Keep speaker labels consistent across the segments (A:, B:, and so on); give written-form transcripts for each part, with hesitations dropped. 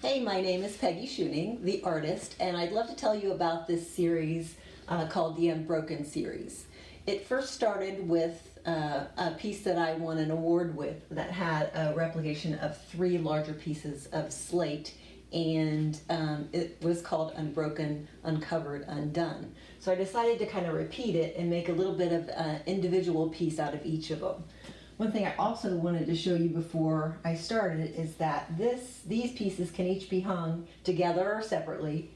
A: Hey, my name is Peggy Shooning, the artist, and I'd love to tell you about this series called the Unbroken series. It first started with a piece that I won an award with that had a replication of 3 larger pieces of slate, and it was called Unbroken, Uncovered, Undone. So I decided to kind of repeat it and make a little bit of an individual piece out of each of them. One thing I also wanted to show you before I started is that these pieces can each be hung together or separately,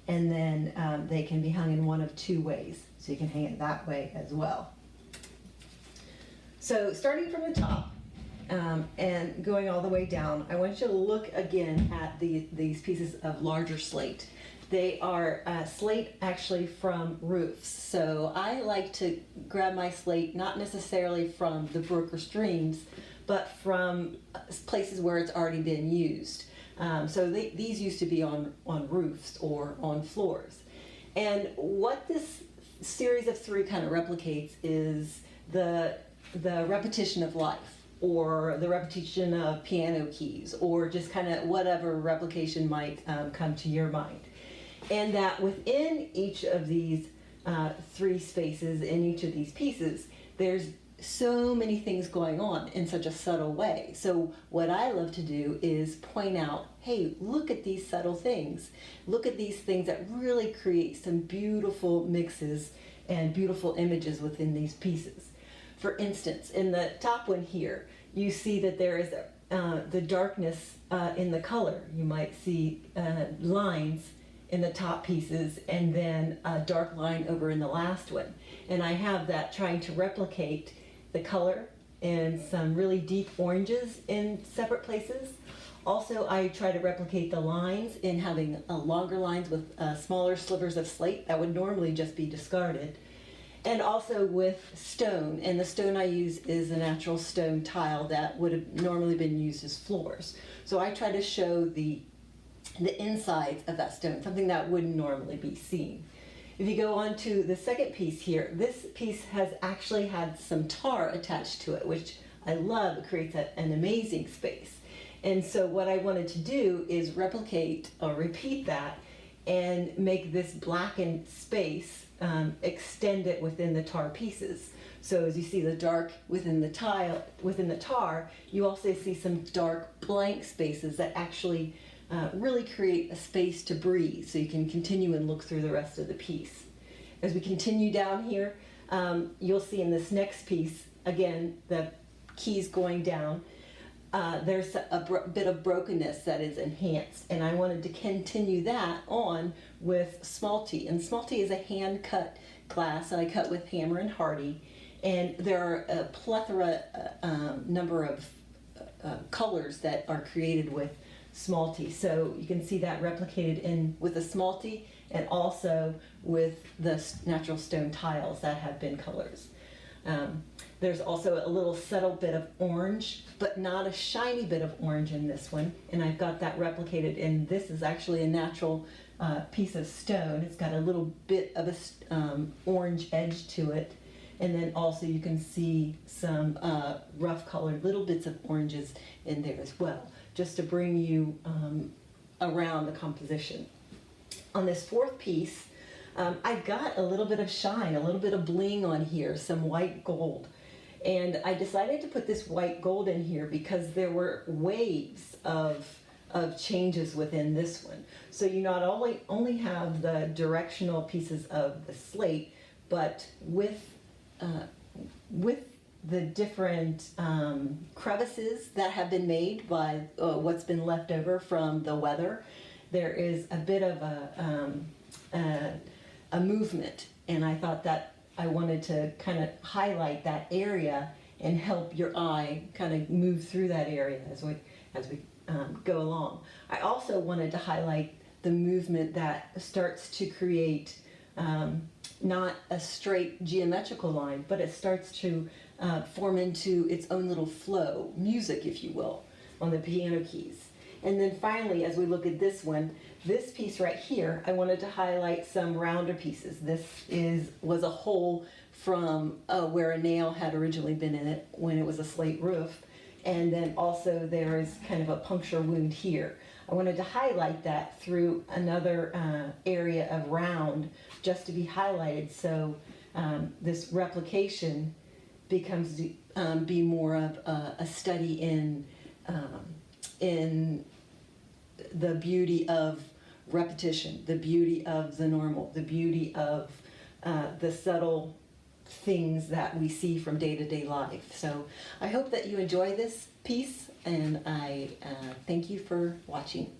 A: and then they can be hung in one of 2 ways. So you can hang it that way as well. So starting from the top and going all the way down, I want you to look again at these pieces of larger slate. They are slate actually from roofs. So I like to grab my slate not necessarily from the brook or streams, but from places where it's already been used. So these used to be on roofs or on floors. And what this series of 3 kind of replicates is the repetition of life, or the repetition of piano keys, or just kind of whatever replication might come to your mind. And that within each of these 3 spaces, in each of these pieces, there's so many things going on in such a subtle way. So what I love to do is point out, hey, look at these subtle things. Look at these things that really create some beautiful mixes and beautiful images within these pieces. For instance, in the top one here, you see that there is the darkness in the color. You might see lines in the top pieces and then a dark line over in the last one. And I have that trying to replicate the color and some really deep oranges in separate places. Also, I try to replicate the lines in having longer lines with smaller slivers of slate that would normally just be discarded. And also with stone, and the stone I use is a natural stone tile that would have normally been used as floors. So I try to show the insides of that stone, something that wouldn't normally be seen. If you go on to the second piece here, this piece has actually had some tar attached to it, which I love. It creates an amazing space. And so what I wanted to do is replicate or repeat that and make this blackened space, extend it within the tar pieces. So as you see the dark within the tar, you also see some dark blank spaces that actually really create a space to breathe, so you can continue and look through the rest of the piece. As we continue down here, you'll see in this next piece, again, the keys going down, there's a bit of brokenness that is enhanced, and I wanted to continue that on with smalty. And smalty is a hand-cut glass that I cut with Hammer and Hardy, and there are a plethora number of colors that are created with smalty. So you can see that replicated in with the smalty and also with the natural stone tiles that have been colors. There's also a little subtle bit of orange, but not a shiny bit of orange in this one. And I've got that replicated, and this is actually a natural piece of stone. It's got a little bit of a orange edge to it. And then also you can see some rough colored little bits of oranges in there as well, just to bring you around the composition. On this 4th piece, I got a little bit of shine, a little bit of bling on here, some white gold. And I decided to put this white gold in here because there were waves of changes within this one. So you not only have the directional pieces of the slate, but with the different crevices that have been made by what's been left over from the weather, there is a bit of a movement, and I thought that I wanted to kind of highlight that area and help your eye kind of move through that area as we go along. I also wanted to highlight the movement that starts to create not a straight geometrical line, but it starts to form into its own little flow, music, if you will, on the piano keys. And then finally, as we look at this one, this piece right here, I wanted to highlight some rounder pieces. This was a hole from where a nail had originally been in it when it was a slate roof. And then also there is kind of a puncture wound here. I wanted to highlight that through another area of round just to be highlighted, so this replication becomes be more of a study in the beauty of repetition, the beauty of the normal, the beauty of the subtle things that we see from day-to-day life. So I hope that you enjoy this piece, and I thank you for watching.